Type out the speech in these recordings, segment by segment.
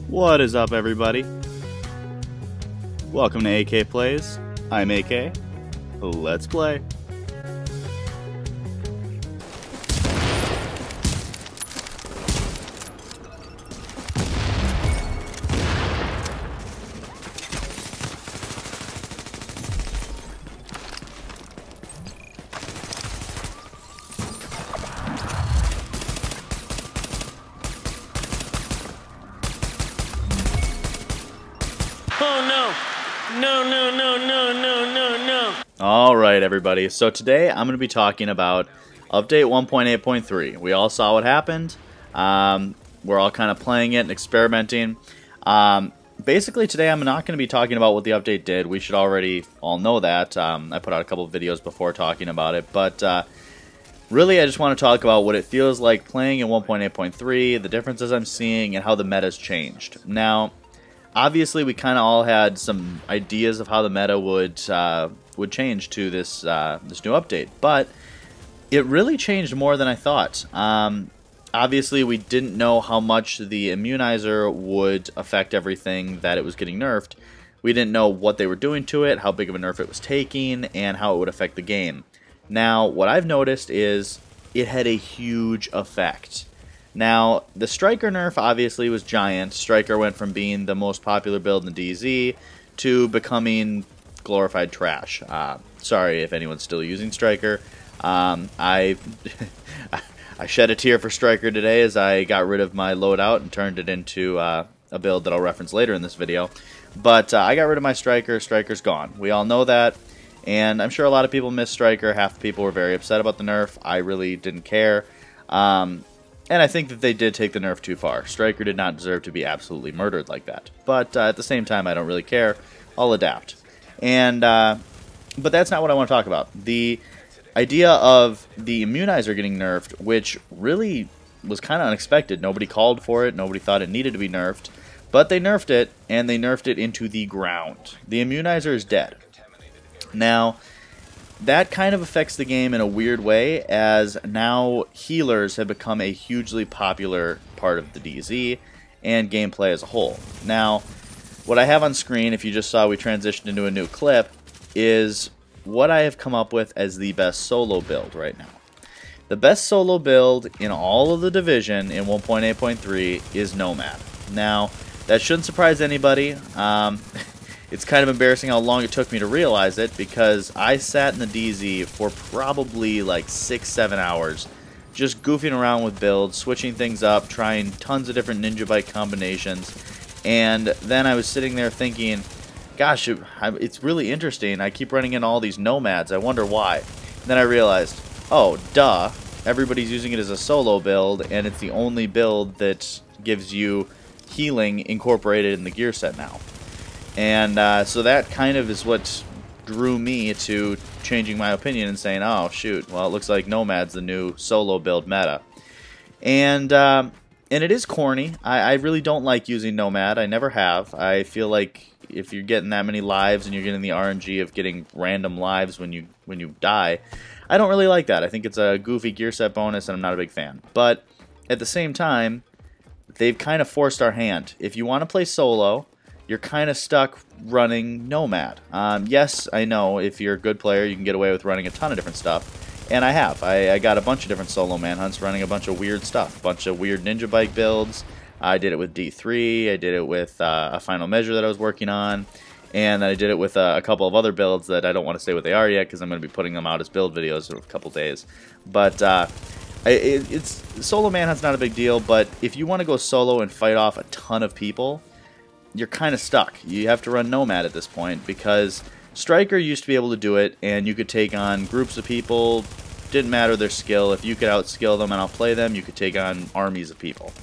What is up, everybody? Welcome to AK Plays. I'm AK. Let's play. Alright, everybody, so today I'm going to be talking about update 1.8.3. We all saw what happened. We're all kind of playing it and experimenting. Basically, today I'm not going to be talking about what the update did. We should already all know that. I put out a couple of videos before talking about it, but really I just want to talk about what it feels like playing in 1.8.3, the differences I'm seeing, and how the meta's changed. Now, obviously, we kind of all had some ideas of how the meta would change to this this new update, but it really changed more than I thought. Obviously, we didn't know how much the immunizer would affect everything that it was getting nerfed. We didn't know what they were doing to it, how big of a nerf it was taking, and how it would affect the game. Now, what I've noticed is it had a huge effect. Now, the Stryker Nerf obviously was giant. Stryker went from being the most popular build in the DZ to becoming glorified trash. Sorry if anyone's still using Stryker. I shed a tear for Stryker today as I got rid of my loadout and turned it into a build that I'll reference later in this video. But I got rid of my Stryker. Stryker's gone. We all know that. And I'm sure a lot of people miss Stryker. Half the people were very upset about the nerf. I really didn't care. And I think that they did take the nerf too far. Stryker did not deserve to be absolutely murdered like that. But at the same time, I don't really care. I'll adapt. And but that's not what I want to talk about. The idea of the immunizer getting nerfed, which really was kind of unexpected. Nobody called for it. Nobody thought it needed to be nerfed. But they nerfed it, and they nerfed it into the ground. The immunizer is dead. Now, that kind of affects the game in a weird way, as now healers have become a hugely popular part of the DZ and gameplay as a whole. Now, what I have on screen, if you just saw we transitioned into a new clip, is what I have come up with as the best solo build right now. The best solo build in all of the division in 1.8.3 is Nomad. Now, that shouldn't surprise anybody. It's kind of embarrassing how long it took me to realize it, because I sat in the DZ for probably like 6-7 hours just goofing around with builds, switching things up, trying tons of different ninja bike combinations, and then I was sitting there thinking, gosh, it's really interesting. I keep running into all these nomads. I wonder why. And then I realized, oh, duh, everybody's using it as a solo build, and it's the only build that gives you healing incorporated in the gear set now. And so that kind of is what drew me to changing my opinion and saying, oh, shoot, well, it looks like Nomad's the new solo build meta. And it is corny. I really don't like using Nomad. I never have. I feel like if you're getting that many lives and you're getting the RNG of getting random lives when you die, I don't really like that. I think it's a goofy gear set bonus, and I'm not a big fan. But at the same time, they've kind of forced our hand. If you want to play solo, you're kind of stuck running Nomad. Yes, I know, if you're a good player, you can get away with running a ton of different stuff. And I have. I got a bunch of different solo manhunts running a bunch of weird stuff. A bunch of weird ninja bike builds. I did it with D3. I did it with a final measure that I was working on. And I did it with a couple of other builds that I don't want to say what they are yet, because I'm going to be putting them out as build videos in a couple days. But solo manhunt's not a big deal, but if you want to go solo and fight off a ton of people, you're kind of stuck. You have to run Nomad at this point, because Stryker used to be able to do it, and you could take on groups of people. Didn't matter their skill. If you could outskill them and outplay them, you could take on armies of people.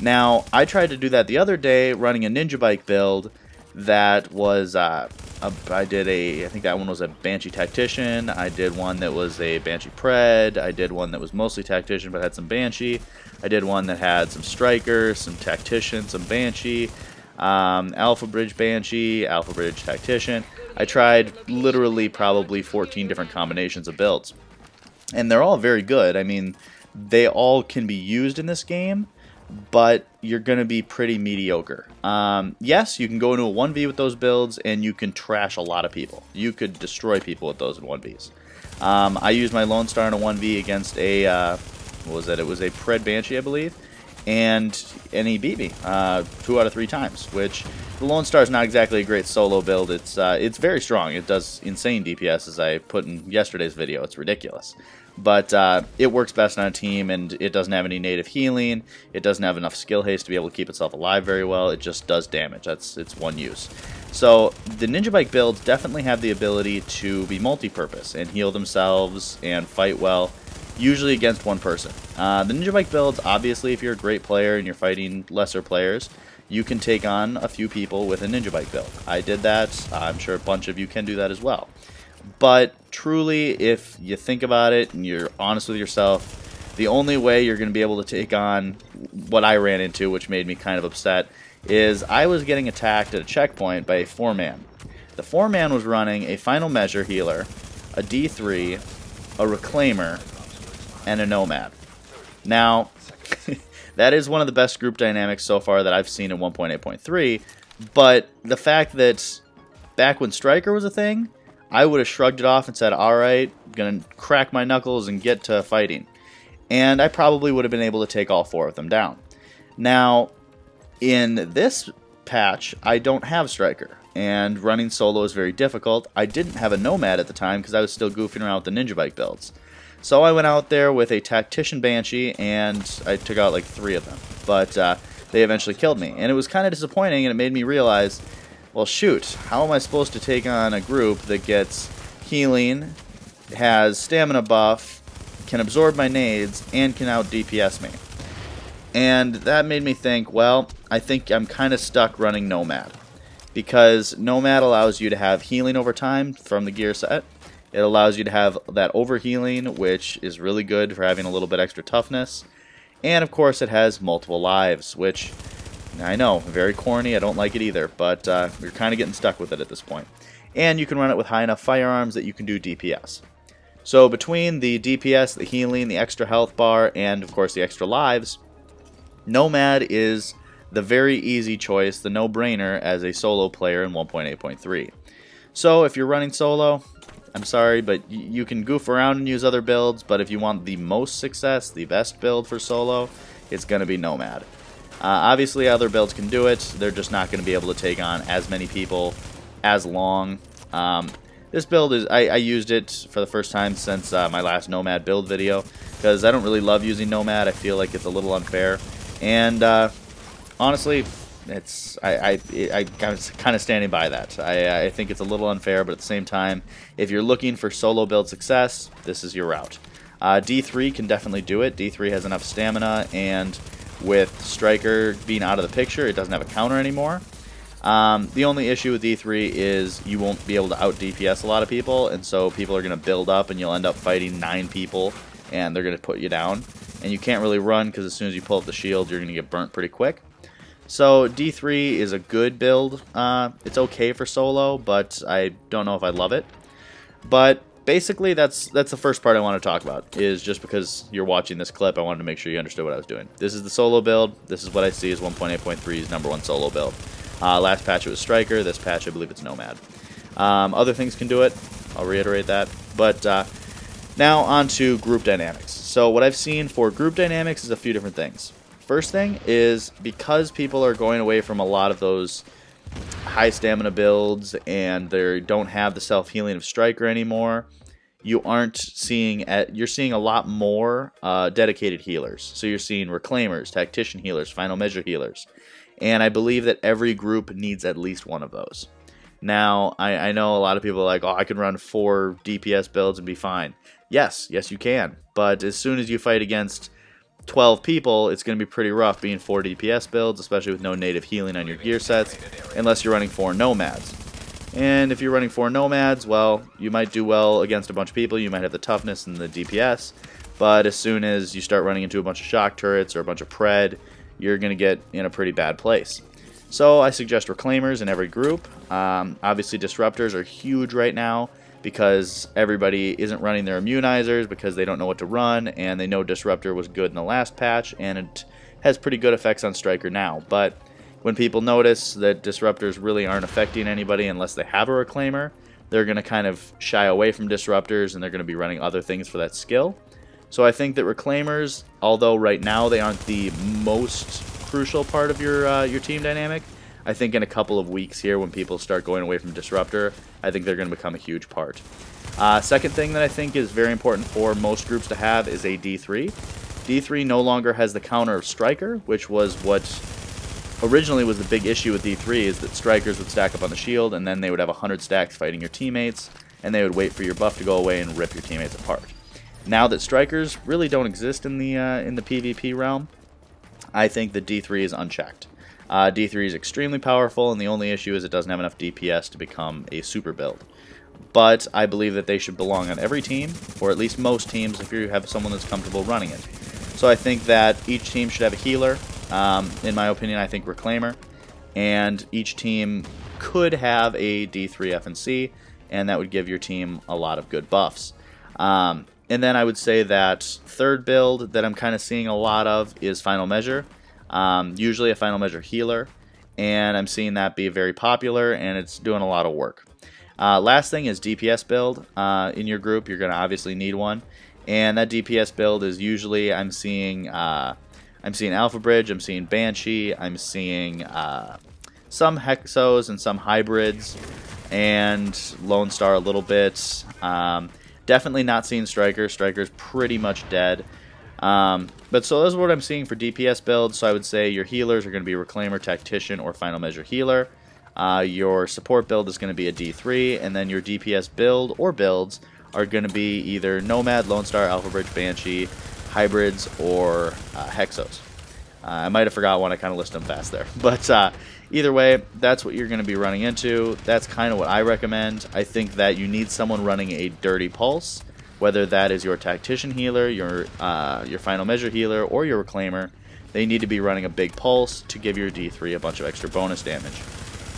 Now, I tried to do that the other day, running a ninja bike build that was, I think that one was a Banshee Tactician. I did one that was a Banshee Pred. I did one that was mostly Tactician but had some Banshee. I did one that had some Stryker, some Tactician, some Banshee. Alpha Bridge Banshee, Alpha Bridge Tactician. I tried literally probably 14 different combinations of builds. And they're all very good. I mean, they all can be used in this game, but you're going to be pretty mediocre. Yes, you can go into a 1v with those builds, and you can trash a lot of people. You could destroy people with those in 1vs. I used my Lone Star in a 1v against a, what was it? It was a Pred Banshee, I believe, and he beat me 2 out of 3 times, which the Lone Star is not exactly a great solo build. It's very strong. It does insane DPS, as I put in yesterday's video. It's ridiculous. But it works best on a team, and it doesn't have any native healing. It doesn't have enough skill haste to be able to keep itself alive very well. It just does damage. That's its one use. So the Ninja Bike builds definitely have the ability to be multi-purpose and heal themselves and fight well, usually against one person. The Ninja Bike builds, obviously, if you're a great player and you're fighting lesser players, you can take on a few people with a Ninja Bike build. I did that. I'm sure a bunch of you can do that as well. But truly, if you think about it and you're honest with yourself, the only way you're going to be able to take on what I ran into, which made me kind of upset, is I was getting attacked at a checkpoint by a 4-man. The 4-man was running a Final Measure healer, a D3, a Reclaimer, and a Nomad. Now, that is one of the best group dynamics so far that I've seen in 1.8.3, but the fact that back when Stryker was a thing, I would have shrugged it off and said, alright, I'm going to crack my knuckles and get to fighting. And I probably would have been able to take all 4 of them down. Now, in this patch, I don't have Stryker, and running solo is very difficult. I didn't have a Nomad at the time because I was still goofing around with the Ninja Bike builds. So I went out there with a Tactician Banshee, and I took out like 3 of them. But they eventually killed me. And it was kind of disappointing, and it made me realize, well, shoot, how am I supposed to take on a group that gets healing, has stamina buff, can absorb my nades, and can out DPS me? And that made me think, well, I think I'm kind of stuck running Nomad. Because Nomad allows you to have healing over time from the gear set. It allows you to have that overhealing, which is really good for having a little bit extra toughness. And of course it has multiple lives, which I know, very corny, I don't like it either, but you're kind of getting stuck with it at this point. And you can run it with high enough firearms that you can do DPS. So between the DPS, the healing, the extra health bar, and of course the extra lives, Nomad is the very easy choice, the no-brainer as a solo player in 1.8.3. So if you're running solo, I'm sorry, but you can goof around and use other builds, but if you want the most success, the best build for solo, it's going to be Nomad. Obviously, other builds can do it. They're just not going to be able to take on as many people as long. This build is I used it for the first time since my last Nomad build video because I don't really love using Nomad. I feel like it's a little unfair, and honestly, I'm kind of standing by that. I think it's a little unfair, but at the same time, if you're looking for solo build success, this is your route. D3 can definitely do it. D3 has enough stamina, and with Stryker being out of the picture, it doesn't have a counter anymore. The only issue with D3 is you won't be able to out DPS a lot of people, and so people are going to build up and you'll end up fighting 9 people and they're going to put you down. And you can't really run because as soon as you pull up the shield, you're going to get burnt pretty quick. So D3 is a good build. It's okay for solo, but I don't know if I love it. But basically, that's the first part I want to talk about, is just because you're watching this clip, I wanted to make sure you understood what I was doing. This is the solo build. This is what I see as 1.8.3's #1 solo build. Last patch it was Stryker. This patch I believe it's Nomad. Other things can do it. I'll reiterate that. But now on to group dynamics. So what I've seen for group dynamics is a few different things. First thing is, because people are going away from a lot of those high stamina builds and they don't have the self-healing of Stryker anymore, you're seeing a lot more dedicated healers. So you're seeing Reclaimers, Tactician healers, Final Measure healers. And I believe that every group needs at least one of those. Now, I know a lot of people are like, oh, I can run 4 DPS builds and be fine. Yes, you can. But as soon as you fight against 12 people, it's going to be pretty rough being 4 DPS builds, especially with no native healing on your gear sets, unless you're running 4 Nomads. And if you're running 4 Nomads, well, you might do well against a bunch of people, you might have the toughness and the DPS, but as soon as you start running into a bunch of shock turrets or a bunch of Pred, you're going to get in a pretty bad place. So I suggest Reclaimers in every group. Obviously Disruptors are huge right now, because everybody isn't running their immunizers because they don't know what to run, and they know Disruptor was good in the last patch, and it has pretty good effects on Stryker now. But when people notice that disruptors really aren't affecting anybody unless they have a reclaimer, they're going to kind of shy away from disruptors, and they're going to be running other things for that skill. So I think that reclaimers, although right now they aren't the most crucial part of your team dynamic, I think in a couple of weeks here, when people start going away from disruptor, I think they're going to become a huge part. Second thing that I think is very important for most groups to have is a D3. D3 no longer has the counter of Stryker, which was what originally was the big issue with D3, is that Strikers would stack up on the shield, and then they would have 100 stacks fighting your teammates, and they would wait for your buff to go away and rip your teammates apart. Now that Strikers really don't exist in the PvP realm, I think that D3 is unchecked. D3 is extremely powerful, and the only issue is it doesn't have enough DPS to become a super build. But I believe that they should belong on every team, or at least most teams, if you have someone that's comfortable running it. So I think that each team should have a healer. In my opinion, I think Reclaimer. And each team could have a D3 FNC, and that would give your team a lot of good buffs. And then I would say that third build that I'm kind of seeing a lot of is Final Measure. Usually a Final Measure healer, and I'm seeing that be very popular, and it's doing a lot of work. Last thing is DPS build. In your group, you're going to obviously need one, and that DPS build is usually I'm seeing Alpha Bridge, I'm seeing Banshee, I'm seeing some Hexos and some hybrids, and Lone Star a little bit. Definitely not seeing Stryker. Stryker's pretty much dead. But so those are what I'm seeing for DPS builds. So I would say your healers are going to be Reclaimer, Tactician, or Final Measure Healer. Your support build is going to be a D3, and then your DPS build or builds are going to be either Nomad, Lone Star, Alpha Bridge, Banshee, hybrids, or Hexos. I might have forgot one. I kind of listed them fast there. But either way, that's what you're going to be running into. That's kind of what I recommend. I think that you need someone running a Dirty Pulse, whether that is your Tactician healer, your Final Measure healer, or your Reclaimer. They need to be running a big pulse to give your D3 a bunch of extra bonus damage.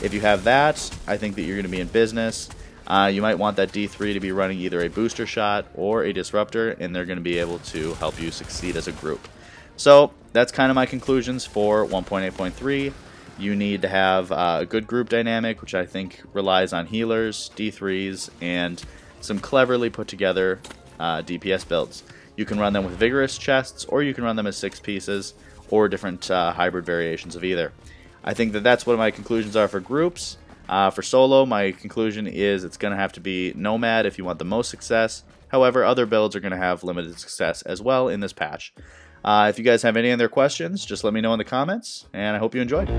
If you have that, I think that you're going to be in business. You might want that D3 to be running either a booster shot or a disruptor, and they're going to be able to help you succeed as a group. So that's kind of my conclusions for 1.8.3. You need to have a good group dynamic, which I think relies on healers, D3s, and some cleverly put together DPS builds. You can run them with vigorous chests, or you can run them as 6 pieces, or different hybrid variations of either. I think that that's what my conclusions are for groups. For solo, my conclusion is it's going to have to be Nomad if you want the most success. However, other builds are going to have limited success as well in this patch. If you guys have any other questions, just let me know in the comments, and I hope you enjoyed.